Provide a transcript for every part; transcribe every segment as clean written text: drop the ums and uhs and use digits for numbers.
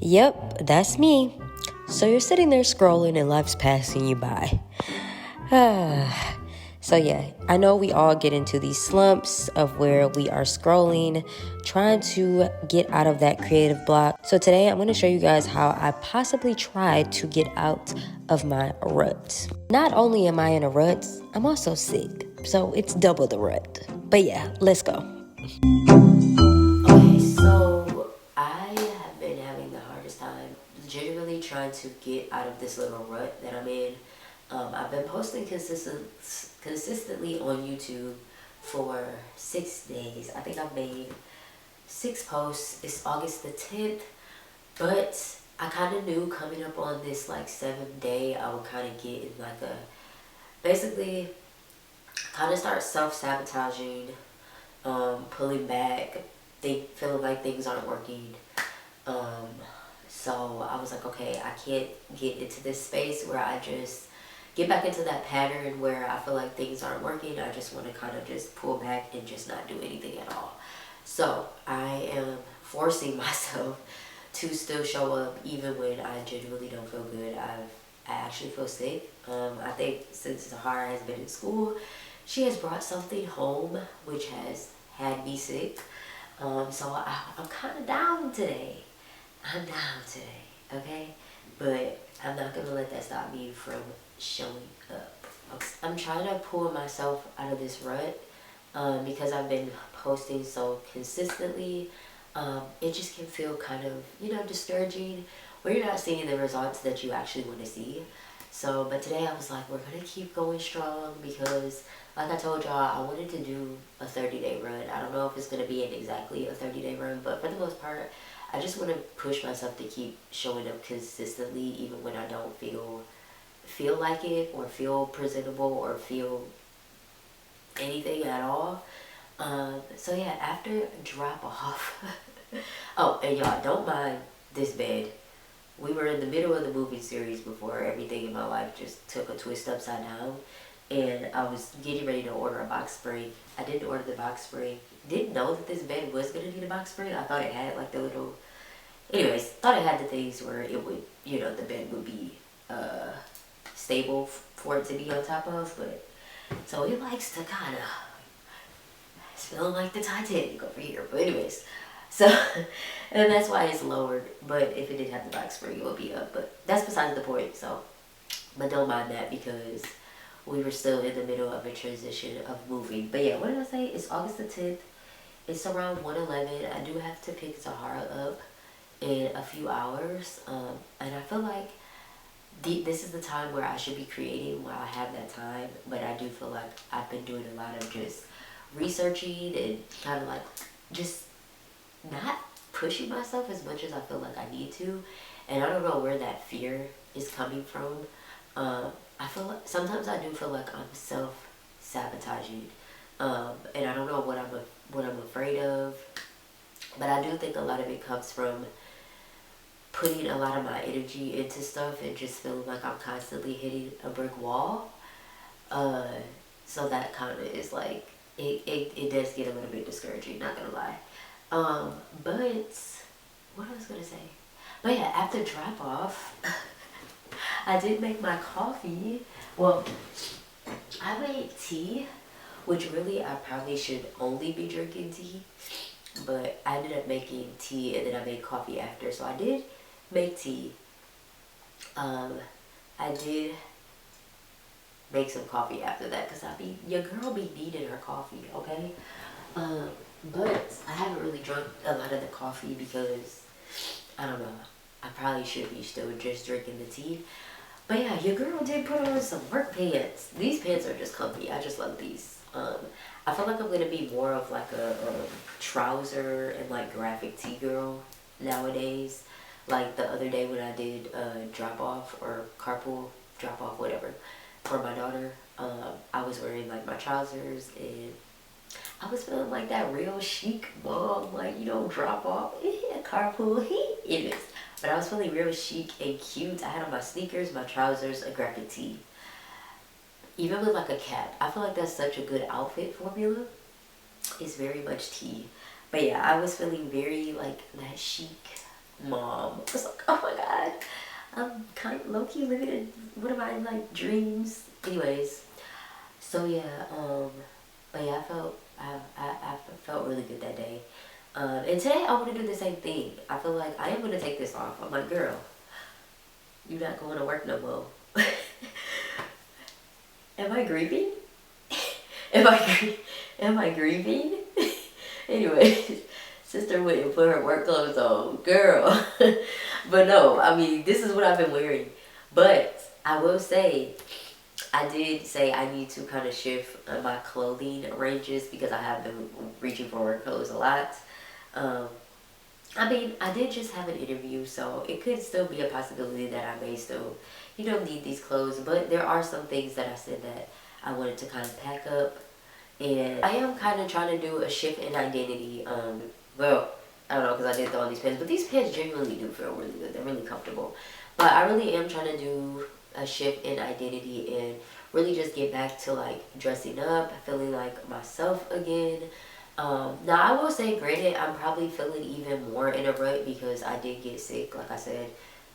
Yep, that's me. So you're sitting there scrolling and life's passing you by. So yeah, I know we all get into these slumps of where we are scrolling, trying to get out of that creative block. So today I'm going to show you guys how I possibly tried to get out of my rut. Not only am I in a rut, I'm also sick. So it's double the rut. But yeah, let's go. Okay, so I have been having the hardest time genuinely trying to get out of this little rut that I'm in. I've been posting consistently on YouTube for 6 days. I think I've made 6 posts. It's August the 10th, but I kind of knew coming up on this like 7th day, I would kind of get in like a, basically kind of start self-sabotaging, pulling back, feeling like things aren't working. So I was like, okay, I can't get into this space where I just get back into that pattern where I feel like things aren't working. I just want to kind of just pull back and just not do anything at all. So I am forcing myself to still show up even when I genuinely don't feel good. I actually feel sick. I think since Takara has been in school, she has brought something home which has had me sick. So I'm kind of down today. I'm down today, okay? But I'm not going to let that stop me from showing up. I'm trying to pull myself out of this rut because I've been posting so consistently. It just can feel kind of, discouraging where you're not seeing the results that you actually want to see. So, but today I was like, we're going to keep going strong because, like I told y'all, I wanted to do a 30-day run. I don't know if it's going to be exactly a 30-day run, but for the most part, I just want to push myself to keep showing up consistently even when I don't feel like it or feel presentable or feel anything at all. So yeah, after drop off, oh, and y'all, don't mind this bed. We were in the middle of the movie series before everything in my life just took a twist upside down. And I was getting ready to order a box spring. I didn't order the box spring. Didn't know that this bed was going to need a box spring. I thought it had like the little... Anyways, thought it had the things where it would, the bed would be stable for it to be on top of. But so it likes to kind of... It's feeling like the Titanic over here. But anyways... So, and that's why it's lowered. But if it did have the box spring, it would be up. But that's besides the point. So, but don't mind that because we were still in the middle of a transition of moving. But yeah, what did I say? It's August the 10th. It's around 1:11. I do have to pick Tahara up in a few hours. And I feel like this is the time where I should be creating while I have that time. But I do feel like I've been doing a lot of just researching and kind of like just not pushing myself as much as I feel like I need to. And I don't know where that fear is coming from. I feel like sometimes I do feel like I'm self-sabotaging. And I don't know what I'm afraid of. But I do think a lot of it comes from putting a lot of my energy into stuff and just feeling like I'm constantly hitting a brick wall. So that kind of is like, it does get a little bit discouraging, not gonna lie. But what I was gonna say? But yeah, after drop off, I did make my coffee. Well, I made tea, which really I probably should only be drinking tea. But I ended up making tea and then I made coffee after. So I did make tea. I did make some coffee after that because your girl be needing her coffee, okay? But I haven't really drunk a lot of the coffee because, I don't know, I probably should be still just drinking the tea. But yeah, your girl did put on some work pants. These pants are just comfy. I just love these. I feel like I'm going to be more of like a trouser and like graphic tee girl nowadays. Like the other day when I did drop off or carpool drop off, whatever, for my daughter, I was wearing like my trousers and I was feeling like that real chic mom, like, drop off, carpool, anyways. But I was feeling real chic and cute. I had on my sneakers, my trousers, a graphic tee. Even with like a cap. I feel like that's such a good outfit formula. It's very much tea. But yeah, I was feeling very like that chic mom. I was like, oh my god, I'm kind of low-key living in one of my like dreams. Anyways, so yeah, but yeah, I felt really good that day. And today I want to do the same thing. I feel like I am going to take this off. I'm like, girl, you're not going to work no more. Am I grieving? Am I grieving? Anyway, sister went and put her work clothes on. Girl. But no, I mean, this is what I've been wearing. But I will say, I did say I need to kind of shift my clothing ranges because I have been reaching for work clothes a lot. I mean, I did just have an interview, so it could still be a possibility that I may still, you know, need these clothes. But there are some things that I said that I wanted to kind of pack up. And I am kind of trying to do a shift in identity. Well, I don't know because I did throw on these pants, but these pants genuinely do feel really good. They're really comfortable. But I really am trying to do a shift in identity and really just get back to like dressing up, feeling like myself again. Now I will say, granted, I'm probably feeling even more in a rut because I did get sick. Like I said,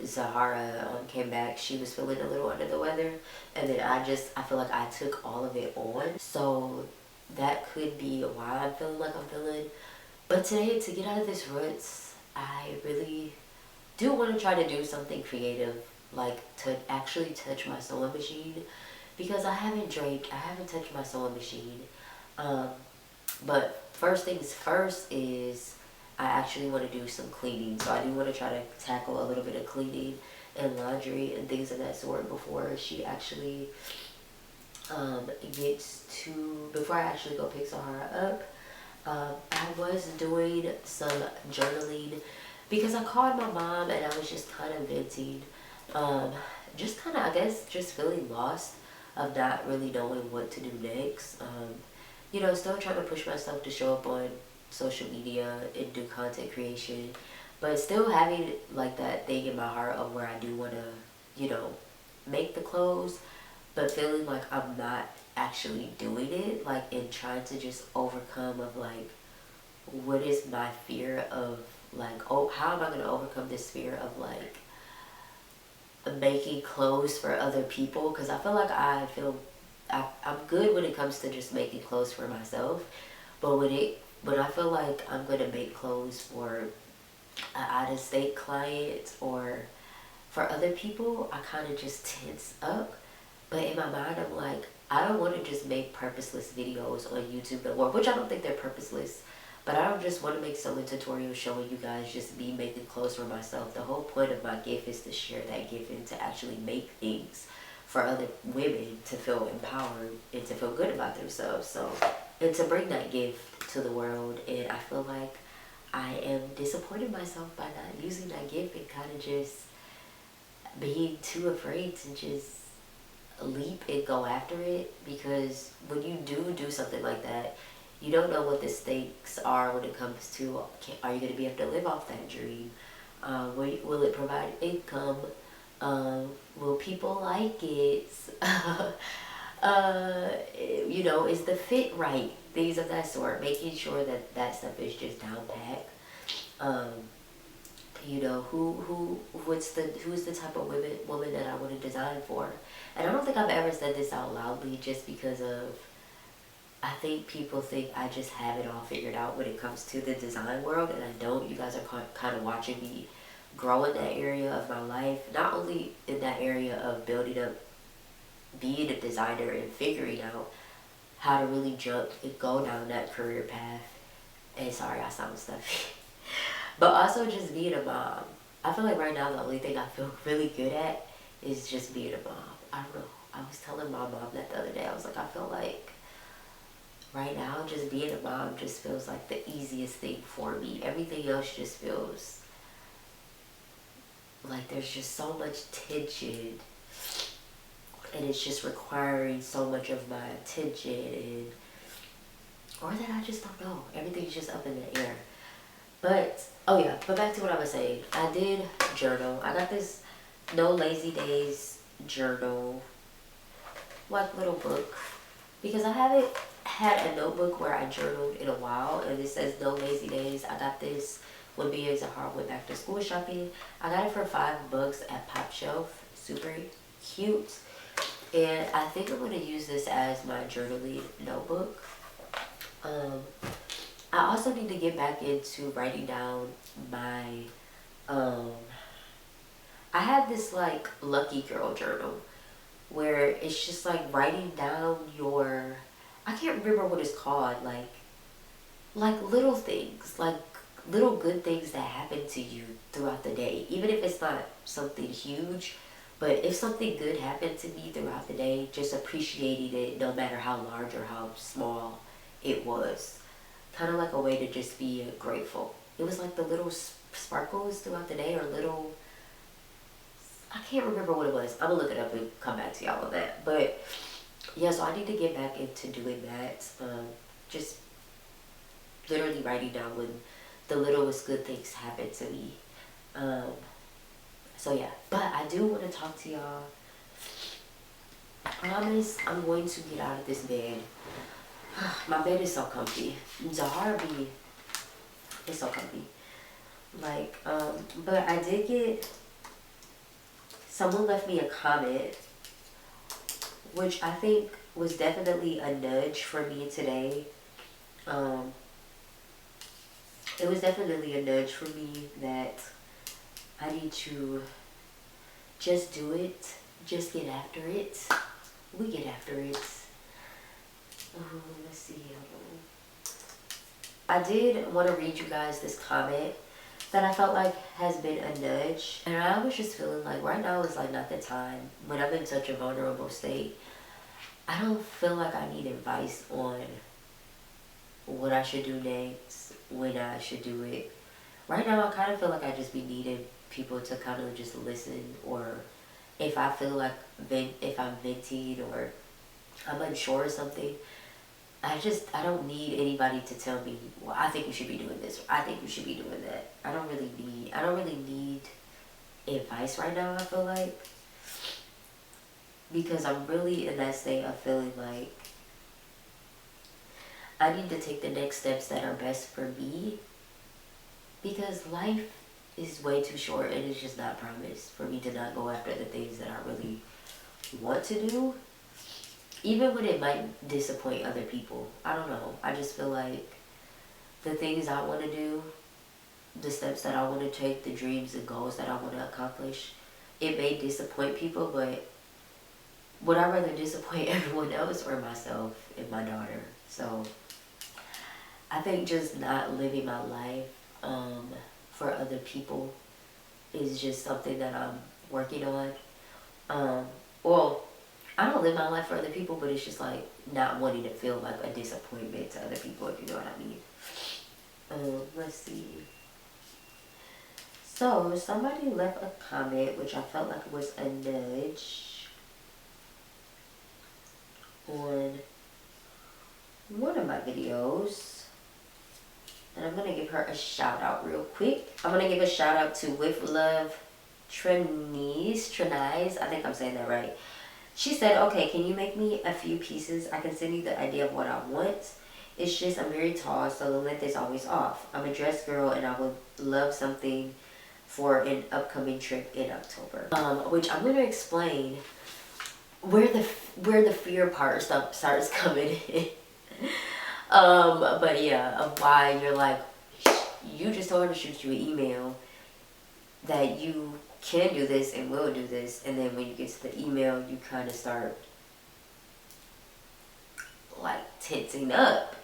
Zahara came back. She was feeling a little under the weather, and then I feel like I took all of it on. So that could be why I'm feeling like I'm feeling. But today, to get out of this rut, I really do want to try to do something creative, like to actually touch my sewing machine, because I haven't touched my sewing machine. But first things first is I actually want to do some cleaning. So I do want to try to tackle a little bit of cleaning and laundry and things of that sort before she actually before I actually go pick Sahara up. I was doing some journaling because I called my mom and I was just kind of venting. Just kind of, I guess, just feeling lost of not really knowing what to do next. You know, still trying to push myself to show up on social media and do content creation, but still having like that thing in my heart of where I do want to, you know, make the clothes, but feeling like I'm not actually doing it, like, and trying to just overcome of like, what is my fear of like, oh, how am I going to overcome this fear of like making clothes for other people? Because I feel like I'm good when it comes to just making clothes for myself, but when I feel like I'm gonna make clothes for an out-of-state client or for other people, I kind of just tense up. But in my mind, I'm like, I don't want to just make purposeless videos on YouTube anymore, which I don't think they're purposeless. But I don't just want to make sewing tutorials showing you guys just me making clothes for myself. The whole point of my gift is to share that gift and to actually make things for other women to feel empowered and to feel good about themselves. So, and to bring that gift to the world. And I feel like I am disappointing myself by not using that gift and kind of just being too afraid to just leap and go after it. Because when you do something like that, you don't know what the stakes are when it comes to, are you going to be able to live off that dream? Will it provide income? Will people like it? You know, is the fit right? Things of that sort. Making sure that that stuff is just down pat. You know, who's the type of woman that I want to design for? And I don't think I've ever said this out loudly, just because of, I think people think I just have it all figured out when it comes to the design world, and I don't. You guys are kind of watching me grow in that area of my life, not only in that area of building up, being a designer and figuring out how to really jump and go down that career path. And sorry, I sound stuffy. But also just being a mom. I feel like right now the only thing I feel really good at is just being a mom. I don't know. I was telling my mom that the other day. I was like, I feel like right now just being a mom just feels like the easiest thing for me. Everything else just feels like there's just so much tension, and it's just requiring so much of my attention, and or that I just don't know. Everything's just up in the air. But oh yeah, but back to what I was saying. I did journal. I got this No Lazy Days journal, like little book, because I haven't had a notebook where I journaled in a while, and it says No Lazy Days. I got this when me and Zahara went back to school shopping. I got it for $5 at Pop Shelf. Super cute. And I think I'm going to use this as my journaling notebook. I also need to get back into writing down my, I have this like lucky girl journal where it's just like writing down your, I can't remember what it's called, like little things, like little good things that happen to you throughout the day, even if it's not something huge. But if something good happened to me throughout the day, just appreciating it no matter how large or how small it was. Kind of like a way to just be grateful. It was like the little sparkles throughout the day, or little, I can't remember what it was. I'm gonna look it up and come back to y'all on that. But yeah, so I need to get back into doing that. Just literally writing down when the littlest good things happen to me. So yeah, but I do want to talk to y'all. I promise I'm going to get out of this bed. My bed is so comfy. Zahara is so comfy. Like, but I did get, someone left me a comment, which I think was definitely a nudge for me today. It was definitely a nudge for me that I need to just do it. Just get after it. We get after it. Let's see. I did want to read you guys this comment that I felt like has been a nudge. And I was just feeling like right now is like not the time. When I'm in such a vulnerable state, I don't feel like I need advice on what I should do next, when I should do it. Right now I kind of feel like I just be needing people to kind of just listen, or if I feel like if I'm venting or I'm unsure of something, I don't need anybody to tell me, well, I think you should be doing this, or I think you should be doing that. I don't really need advice right now, I feel like, because I'm really in that state of feeling like I need to take the next steps that are best for me, because life is way too short and it's just not promised for me to not go after the things that I really want to do, even when it might disappoint other people. I don't know. I just feel like the things I want to do, the steps that I want to take, the dreams and goals that I want to accomplish, it may disappoint people, but would I rather disappoint everyone else or myself and my daughter? So I think just not living my life for other people is just something that I'm working on. Well, I don't live my life for other people, but it's just like not wanting to feel like a disappointment to other people, if you know what I mean. Let's see. So somebody left a comment which I felt like was a nudge on one of my videos. And I'm going to give her a shout out real quick. I'm going to give a shout out to With Love Trenise. I think I'm saying that right. She said, okay, can you make me a few pieces? I can send you the idea of what I want. It's just I'm very tall, so the length is always off. I'm a dress girl and I would love something for an upcoming trip in October. Which I'm going to explain where the fear part starts coming in. But yeah, of why you're like, you just told her to shoot you an email that you can do this and will do this, and then when you get to the email, you kind of start like tensing up.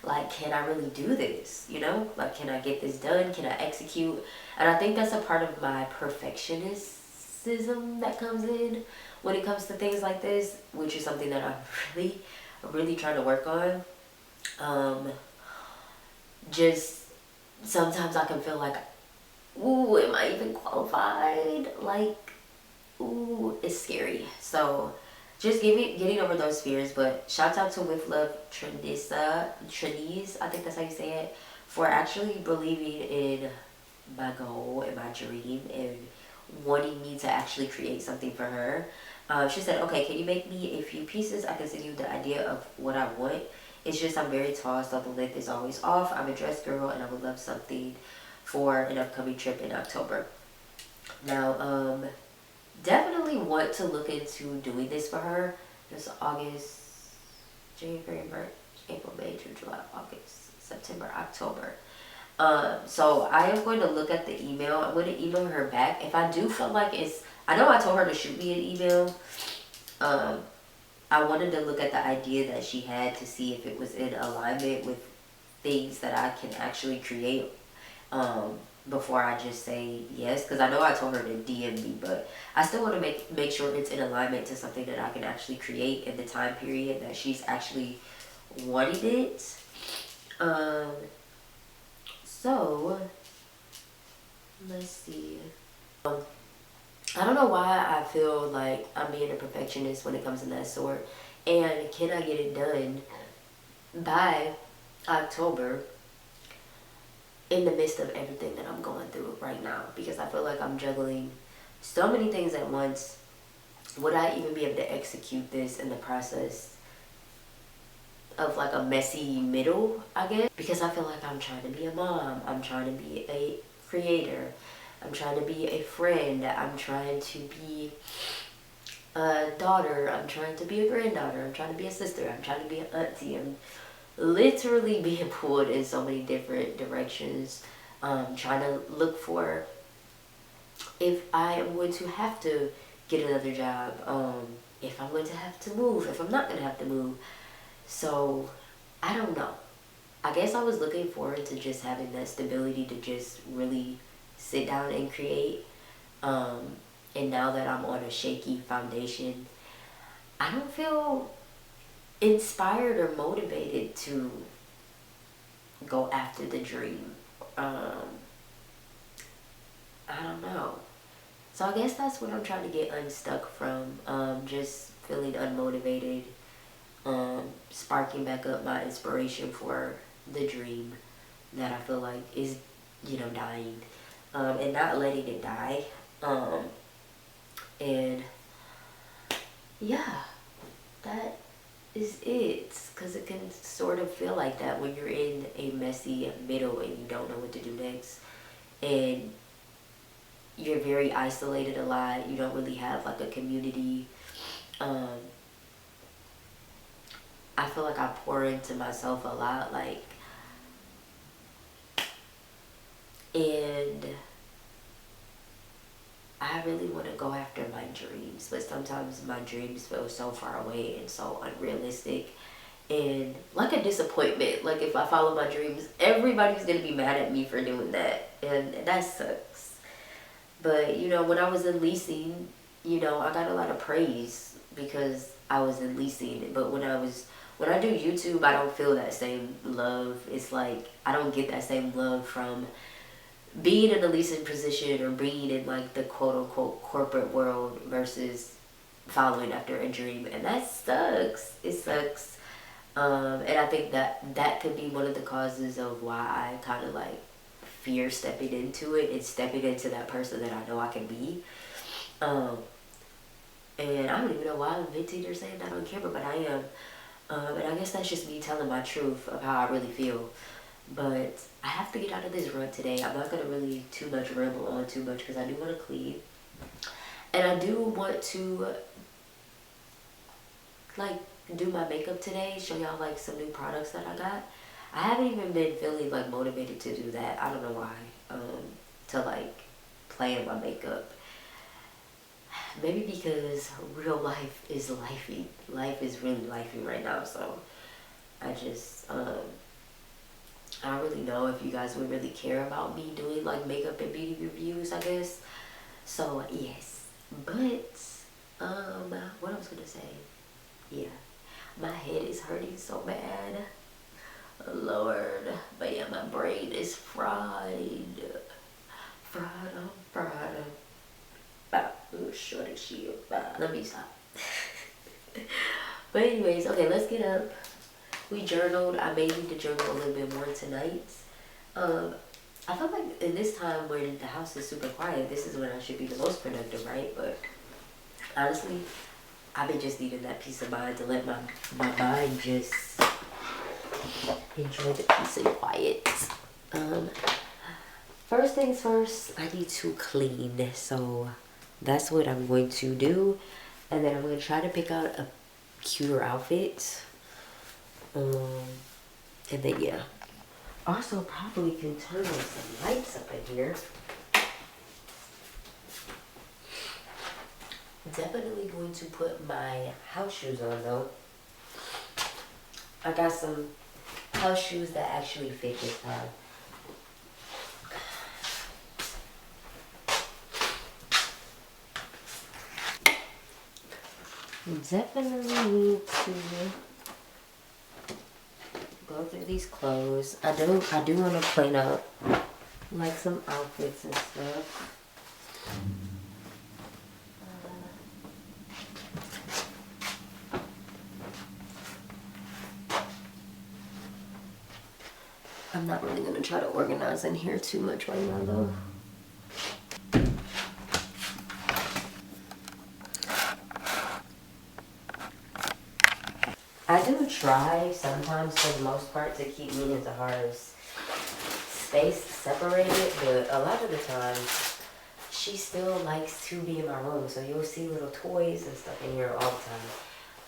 Like, can I really do this? You know, like, can I get this done? Can I execute? And I think that's a part of my perfectionism that comes in when it comes to things like this, which is something that I'm really trying to work on. Just sometimes I can feel like, ooh, am I even qualified? Like, ooh, it's scary. So just getting over those fears. But shout out to With Love Trenise, I think that's how you say it, for actually believing in my goal and my dream and wanting me to actually create something for her. She said, okay, can you make me a few pieces? I can send you the idea of what I want. It's just I'm very tall, so the length is always off. I'm a dress girl and I would love something for an upcoming trip in October. Now, definitely want to look into doing this for her. It's August, January, March, April, May, June, July, August, September, October. So I am going to look at the email. I'm going to email her back. If I do feel like it's, I know I told her to shoot me an email. I wanted to look at the idea that she had to see if it was in alignment with things that I can actually create before I just say yes. Because I know I told her to DM me, but I still want to make sure it's in alignment to something that I can actually create in the time period that she's actually wanted it. So, let's see. I don't know why I feel like I'm being a perfectionist when it comes to that sort. And can I get it done by October in the midst of everything that I'm going through right now? Because I feel like I'm juggling so many things at once. Would I even be able to execute this in the process of like a messy middle, I guess? Because I feel like I'm trying to be a mom, I'm trying to be a creator, I'm trying to be a friend, I'm trying to be a daughter, I'm trying to be a granddaughter, I'm trying to be a sister, I'm trying to be an auntie. I'm literally being pulled in so many different directions, trying to look for if I am going to have to get another job, if I'm going to have to move, if I'm not going to have to move. So, I don't know. I guess I was looking forward to just having that stability to just really sit down and create. And now that I'm on a shaky foundation, I don't feel inspired or motivated to go after the dream. I don't know. So I guess that's what I'm trying to get unstuck from. Just feeling unmotivated. Sparking back up my inspiration for the dream that I feel like is, dying, and not letting it die. And yeah, that is it, because it can sort of feel like that when you're in a messy middle and you don't know what to do next, and you're very isolated a lot. You don't really have like a community. I feel like I pour into myself a lot, and I really want to go after my dreams, but sometimes my dreams feel so far away and so unrealistic and like a disappointment. Like if I follow my dreams, everybody's going to be mad at me for doing that, and that sucks. But, when I was in leasing, I got a lot of praise because I was in leasing, but when I do YouTube, I don't feel that same love. It's like I don't get that same love from being in a leasing position or being in like the quote-unquote corporate world versus following after a dream, and that sucks. It sucks. And I think that could be one of the causes of why I kind of like fear stepping into it and stepping into that person that I know I can be. And I don't even know why I'm venting or saying that on camera, but I am. And I guess that's just me telling my truth of how I really feel. But I have to get out of this rut today. I'm not going to really too much ramble on too much because I do want to clean. And I do want to like do my makeup today, show y'all like some new products that I got. I haven't even been feeling like motivated to do that. I don't know why. To like plan my makeup. Maybe because real life is lifey. Life is really lifey right now, so I just, I don't really know if you guys would really care about me doing like makeup and beauty reviews, I guess. So, yes. But, what I was gonna say, yeah, my head is hurting so bad. Lord, but yeah, my brain is fried. Fried. Shorty shield. Let me stop. But anyways, okay, let's get up. We journaled. I may need to journal a little bit more tonight. I feel like in this time when the house is super quiet, this is when I should be the most productive, right? But honestly, I've been just needing that peace of mind to let my mind just enjoy the peace and quiet. first things first, I need to clean. So that's what I'm going to do. And then I'm going to try to pick out a cuter outfit. And then, yeah. Also, probably can turn on some lights up in here. Definitely going to put my house shoes on, though. I got some house shoes that actually fit this time. Definitely need to go through these clothes. I do want to plan out like some outfits and stuff. I'm not really going to try to organize in here too much right now, though. I do try sometimes, for the most part, to keep me and Zahara's space separated, but a lot of the time, she still likes to be in my room, so you'll see little toys and stuff in here all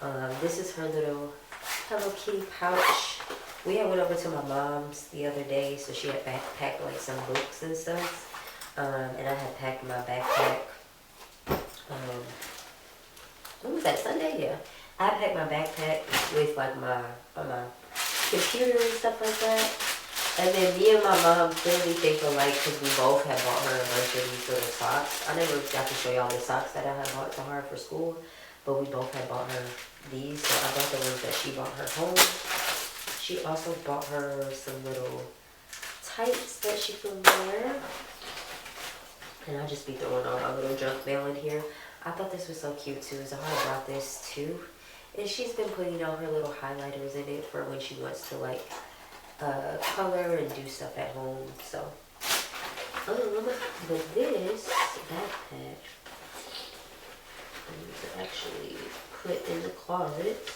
the time. This is her little Hello Kitty pouch. We had went over to my mom's the other day, so she had packed like some books and stuff, and I had packed my backpack. When was that, Sunday? Yeah. I packed my backpack with like my computer and stuff like that. And then me and my mom clearly think alike because we both had bought her a bunch of these little socks. I never got to show y'all the socks that I had bought to her for school, but we both had bought her these. So I bought the ones that she bought her home. She also bought her some little tights that she can wear. And I'll just be throwing all my little junk mail in here. I thought this was so cute too. Zahara brought this too. And she's been putting all her little highlighters in it for when she wants to like color and do stuff at home. So, but this backpack I need to actually put in the closet.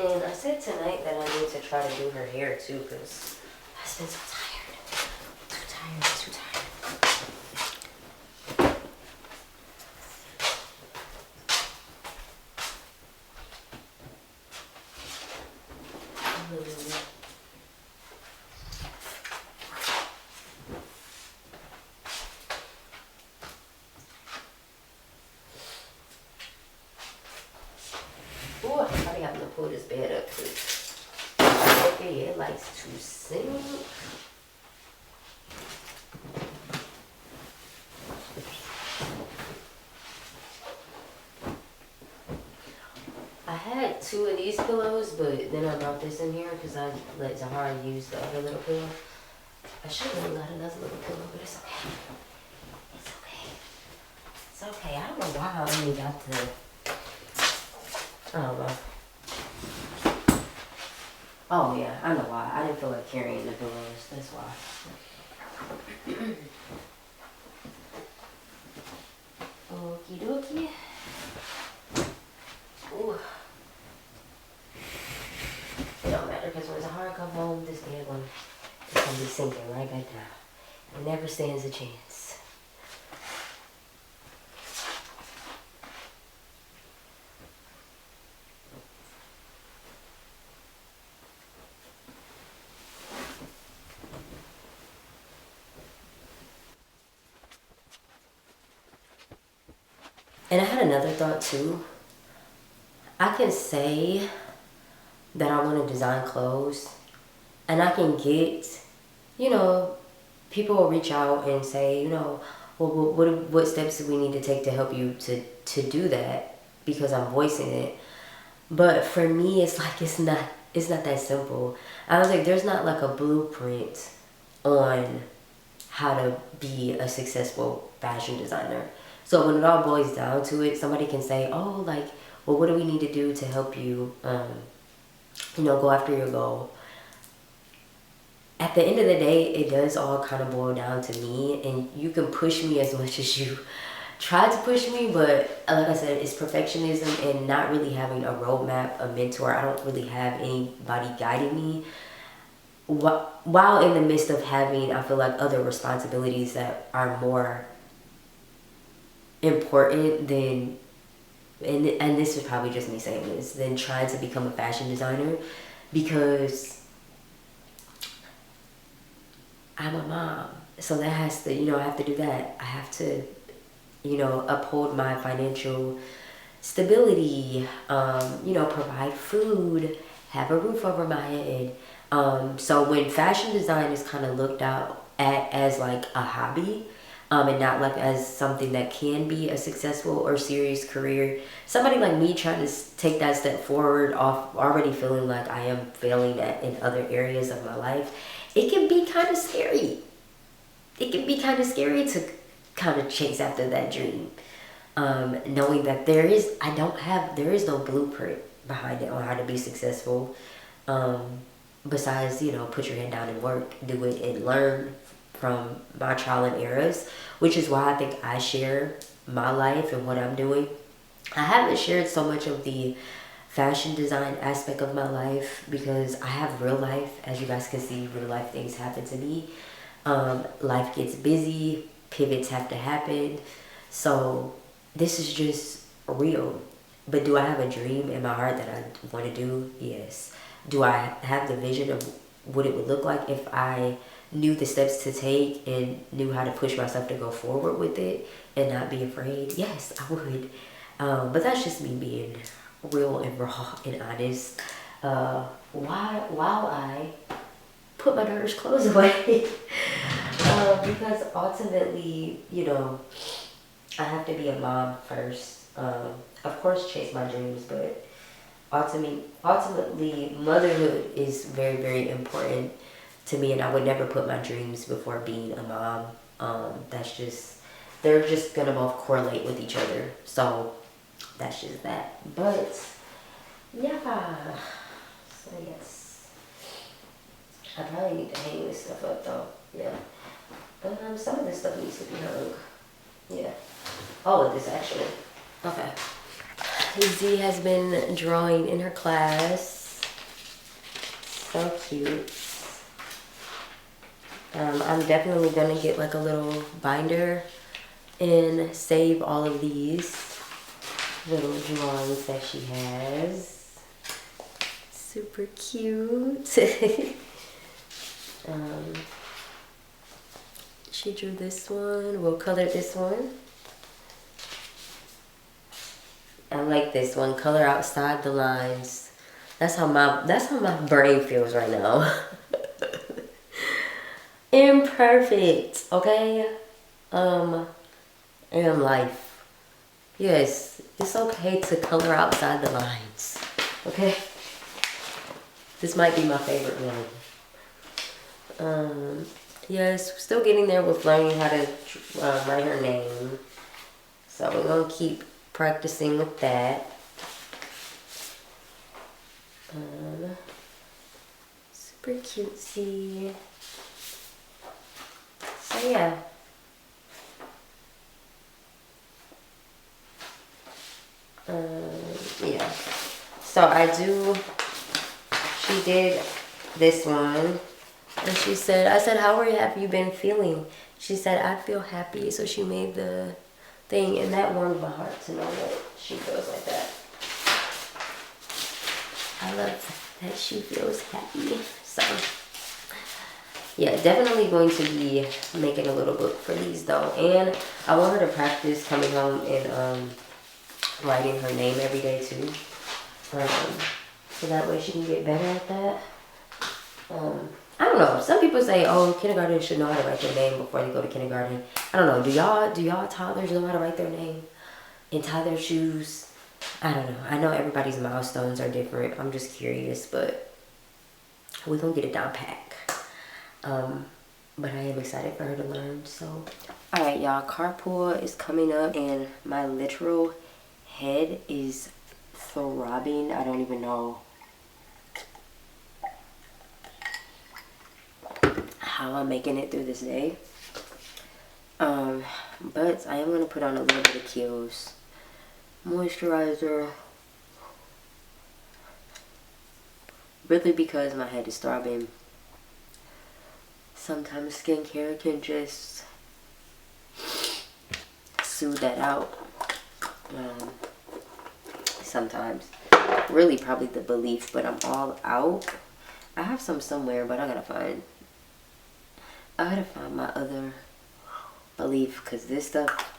And I said tonight that I need to try to do her hair too, because I've been so tired. Too tired. Ooh, I probably have to pull this bed up because okay, it likes to sing. I had two of these pillows, but then I brought this in here because I let Zahara use the other little pillow. I should have really got another little pillow, but it's okay. It's okay. It's okay. I don't know why I only got the... I don't know. Oh yeah, I know why. I didn't feel like carrying the pillows. That's why. Okie dokie. Ooh. It don't matter because when Zahara come home, this bed one is gonna be sinking right back down. It never stands a chance. And I had another thought too. I can say that I want to design clothes and I can get, you know, people will reach out and say, you know, well, what steps do we need to take to help you to do that, because I'm voicing it. But for me, it's like it's not that simple. I was like, there's not like a blueprint on how to be a successful fashion designer. So when it all boils down to it, somebody can say, oh, like, well, what do we need to do to help you, you know, go after your goal? at the end of the day, it does all kind of boil down to me, and you can push me as much as you try to push me, but like I said, it's perfectionism and not really having a roadmap, a mentor. I don't really have anybody guiding me while in the midst of having, I feel like, other responsibilities that are more important than, and this is probably just me saying this, than trying to become a fashion designer, because I'm a mom. So that has to, I have to do that. I have to, uphold my financial stability, provide food, have a roof over my head. So when fashion design is kind of looked at as like a hobby, and not like as something that can be a successful or serious career, somebody like me trying to take that step forward off already feeling like I am failing in other areas of my life, it can be kind of scary. It can be kind of scary to kind of chase after that dream, knowing that there is no blueprint behind it on how to be successful, besides put your head down and work, do it, and learn from my trial and errors, which is why I think I share my life and what I'm doing. I haven't shared so much of the fashion design aspect of my life because I have real life. As you guys can see, real life things happen to me. Life gets busy, pivots have to happen. So this is just real. But do I have a dream in my heart that I want to do? Yes. Do I have the vision of what it would look like if I knew the steps to take and knew how to push myself to go forward with it and not be afraid? Yes, I would. But that's just me being real and raw and honest. While I put my daughter's clothes away, because ultimately, I have to be a mom first. Of course, chase my dreams, but ultimately, motherhood is very, very important to me, and I would never put my dreams before being a mom. They're just gonna both correlate with each other. So that's just that. But yeah, so yes, I probably need to hang this stuff up though. Yeah, some of this stuff needs to be hung. Yeah, all of this actually. Okay. Z has been drawing in her class. So cute. I'm definitely gonna get like a little binder and save all of these little drawings that she has. Super cute. She drew this one. We'll color this one. I like this one. Color outside the lines. That's how my brain feels right now. Imperfect, okay? And life. Yes, it's okay to color outside the lines. Okay? This might be my favorite one. Yes, still getting there with learning how to write her name. So we're gonna keep practicing with that. Super cutesy. So yeah. Yeah. So she did this one. And I said, how have you been feeling? She said, I feel happy. So she made the thing, and that warmed my heart to know that she feels like that. I love that she feels happy. So yeah, definitely going to be making a little book for these though. And I want her to practice coming home and writing her name every day too. So that way she can get better at that. I don't know. Some people say, oh, kindergarten should know how to write their name before they go to kindergarten. I don't know. Do y'all toddlers know how to write their name and tie their shoes? I don't know. I know everybody's milestones are different. I'm just curious, but we're going to get it down pat. But I am excited for her to learn, so. All right, y'all. Carpool is coming up, and my literal head is throbbing. I don't even know. how I'm making it through this day. But I am going to put on a little bit of Kiehl's moisturizer. Really because my head is throbbing. Sometimes skincare can just soothe that out. Sometimes. Really probably the belief, but I'm all out. I have some somewhere, but I gotta find my other belief, because this stuff,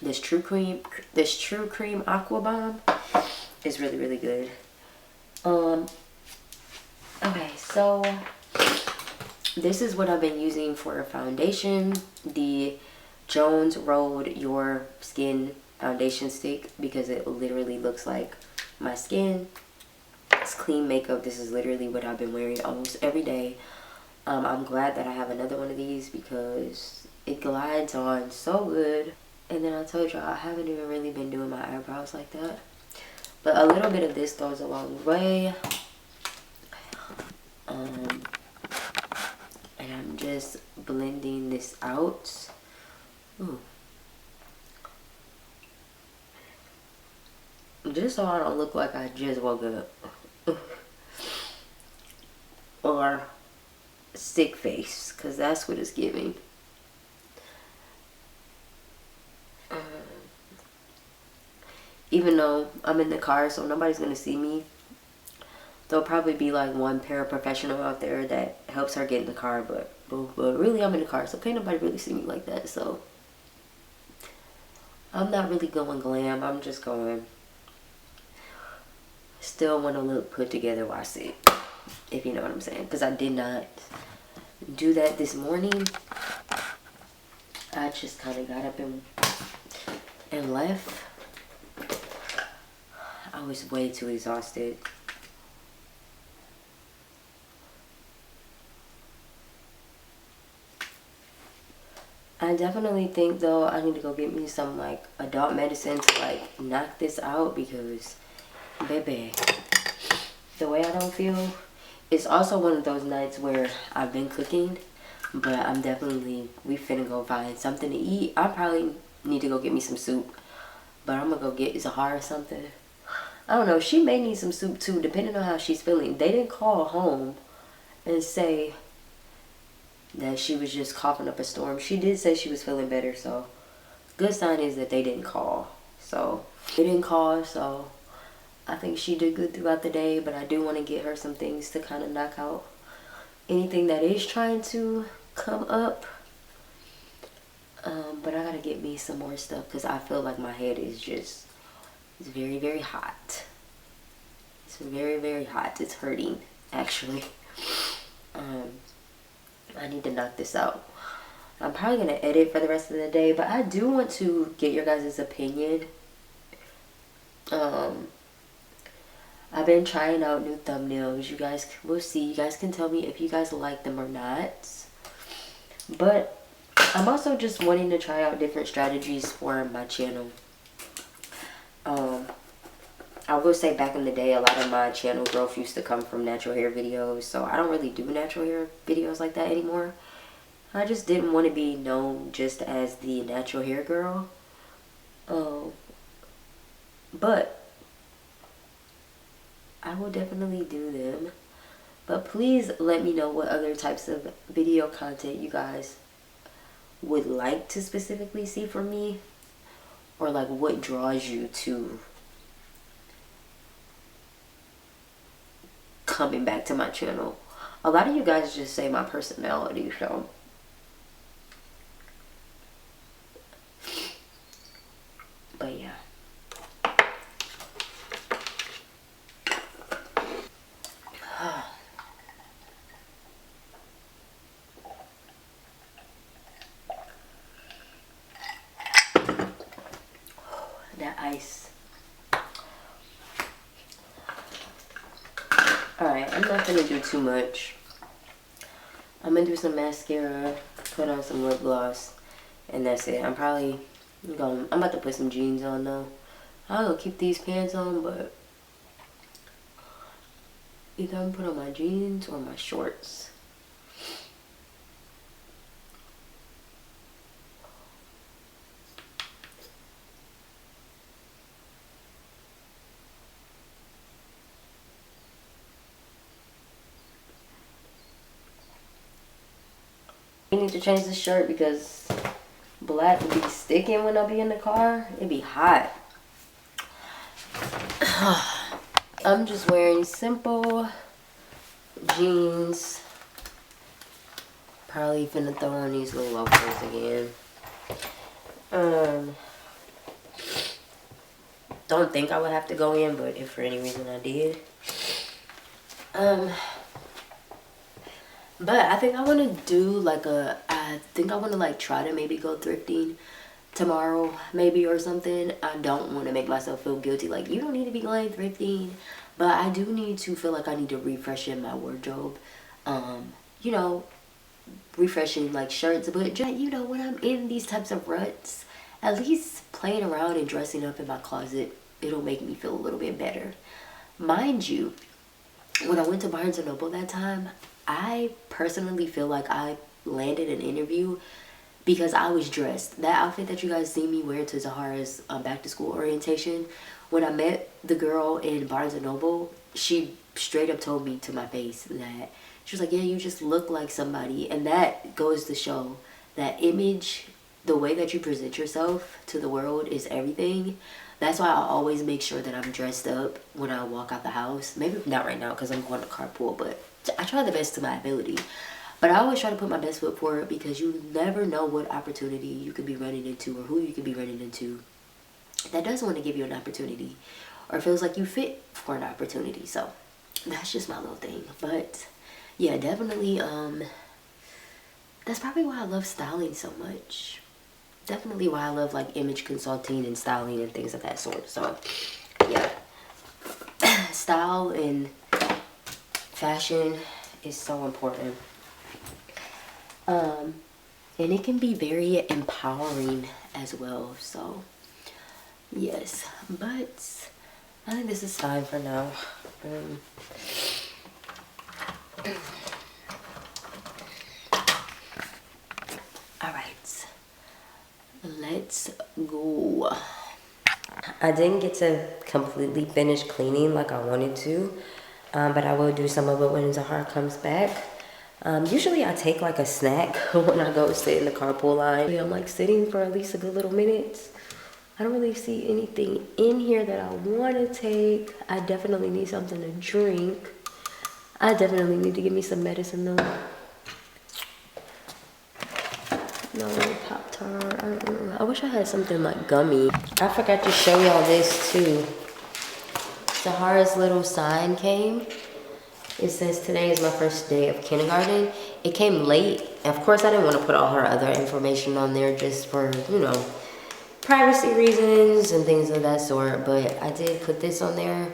this True Cream Aqua Bomb is really, really good. Okay, so this is what I've been using for a foundation, the Jones Rolled Your Skin foundation stick, because it literally looks like my skin. It's clean makeup. This is literally what I've been wearing almost every day. I'm glad that I have another one of these because it glides on so good. And then I told y'all I haven't even really been doing my eyebrows like that, but a little bit of this goes a long way. And I'm just blending this out. Ooh. Just so I don't look like I just woke up. Or sick face, because that's what it's giving. Even though I'm in the car, so nobody's going to see me. There'll probably be like one paraprofessional out there that helps her get in the car, but really I'm in the car, so can't nobody really see me like that. So I'm not really going glam. I'm just going, still want to look put together while I sit, if you know what I'm saying, because I did not do that this morning. I just kind of got up and left. I was way too exhausted. I definitely think though I need to go get me some like adult medicine to like knock this out, because baby, the way I don't feel. It's also one of those nights where I've been cooking, but we finna go find something to eat. I probably need to go get me some soup, but I'm gonna go get Zahara something. I don't know, she may need some soup too, depending on how she's feeling. They didn't call home and say that she was just coughing up a storm. She did say she was feeling better, so good sign is that they didn't call. So they didn't call, so I think she did good throughout the day, but I do want to get her some things to kind of knock out anything that is trying to come up. But I gotta get me some more stuff because I feel like my head is just, it's very, very hot. It's very, very hot. It's hurting, actually. I need to knock this out. I'm probably gonna edit for the rest of the day, but I do want to get your guys' opinion. I've been trying out new thumbnails. You guys will see. You guys can tell me if you guys like them or not. But I'm also just wanting to try out different strategies for my channel. I will say back in the day, a lot of my channel growth used to come from natural hair videos. So I don't really do natural hair videos like that anymore. I just didn't want to be known just as the natural hair girl. But I will definitely do them. But please let me know what other types of video content you guys would like to specifically see from me. Or like what draws you to coming back to my channel. A lot of you guys just say my personality, so but yeah. That ice. Alright, I'm not gonna do too much. I'm gonna do some mascara, put on some lip gloss, and that's it. I'm about to put some jeans on though. I'll keep these pants on, but either I'm gonna put on my jeans or my shorts. I need to change the shirt because black would be sticking when I be in the car. It'd be hot. I'm just wearing simple jeans. Probably finna throw on these little loafers again. Don't think I would have to go in, but if for any reason I did. But I think I want to do like I think I want to like try to maybe go thrifting tomorrow maybe or something. I don't want to make myself feel guilty like you don't need to be going thrifting, but I do need to feel like I need to refresh in my wardrobe. You know, refreshing like shirts, but just, you know, when I'm in these types of ruts, at least playing around and dressing up in my closet, it'll make me feel a little bit better. Mind you, when I went to Barnes & Noble that time, I personally feel like I landed an interview because I was dressed. That outfit that you guys see me wear to Zahara's back to school orientation, when I met the girl in Barnes & Noble, she straight up told me to my face that, she was like, yeah, you just look like somebody. And that goes to show that image, the way that you present yourself to the world is everything. That's why I always make sure that I'm dressed up when I walk out the house. Maybe not right now because I'm going to carpool, but I try the best to my ability. But I always try to put my best foot forward because you never know what opportunity you could be running into or who you could be running into that doesn't want to give you an opportunity or feels like you fit for an opportunity. So that's just my little thing. But yeah, definitely, that's probably why I love styling so much. Definitely why I love like image consulting and styling and things of that sort. So yeah, style and fashion is so important. And it can be very empowering as well. So yes, but I think this is fine for now. All right, let's go. I didn't get to completely finish cleaning like I wanted to, but I will do some of it when Zahara comes back. Usually I take like a snack when I go sit in the carpool line. I'm like sitting for at least a good little minute. I don't really see anything in here that I want to take. I definitely need something to drink. I definitely need to give me some medicine though. No, Pop-Tart. I don't know. I wish I had something like gummy. I forgot to show y'all this too. Zahara's little sign came. It says today is my first day of kindergarten. It came late. Of course, I didn't want to put all her other information on there just for, you know, privacy reasons and things of that sort. But I did put this on there.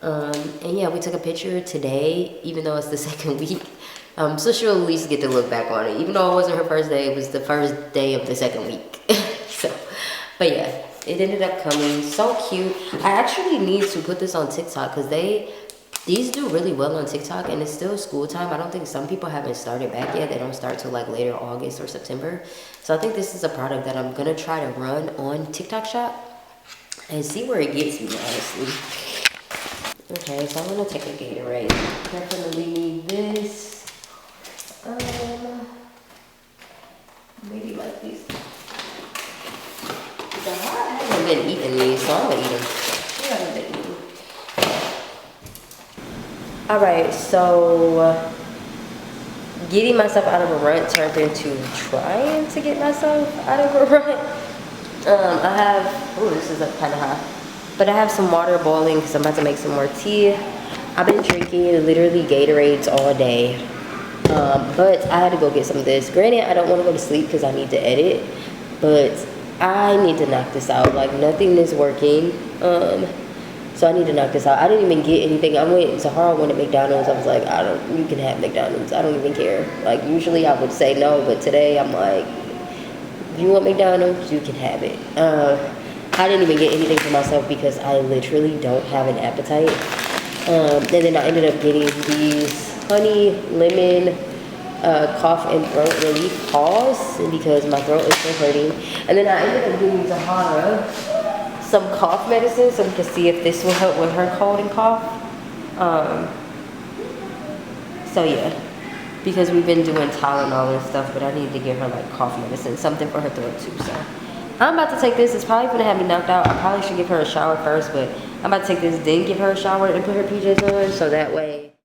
And yeah, we took a picture today, even though it's the second week. So she'll at least get to look back on it. Even though it wasn't her first day, it was the first day of the second week. So, but yeah, it ended up coming. So cute. I actually need to put this on TikTok because these do really well on TikTok and it's still school time. I don't think some people haven't started back yet. They don't start till like later August or September. So I think this is a product that I'm gonna try to run on TikTok Shop and see where it gets me, honestly. Okay, so I'm gonna take a Gatorade. Definitely need this. Maybe like these. I haven't been eating these, so I'm gonna eat them. I haven't been eating. Alright, so getting myself out of a rut turned into trying to get myself out of a rut. I have, oh, this is kind of hot. But I have some water boiling because I'm about to make some more tea. I've been drinking literally Gatorades all day. But I had to go get some of this. Granted, I don't want to go to sleep because I need to edit. But I need to knock this out. Like, nothing is working. So I need to knock this out. I didn't even get anything. Zahara wanted McDonald's. I was like, you can have McDonald's. I don't even care. Like, usually I would say no, but today I'm like, if you want McDonald's, you can have it. I didn't even get anything for myself because I literally don't have an appetite. And then I ended up getting these honey lemon cough and throat relief paws because my throat is still hurting. And then I ended up giving Zahara some cough medicine so we can see if this will help with her cold and cough. So yeah, because we've been doing Tylenol and stuff, but I need to give her like cough medicine, something for her throat too. So I'm about to take this. It's probably gonna have me knocked out. I probably should give her a shower first, but I'm about to take this, then give her a shower and put her PJs on, so that way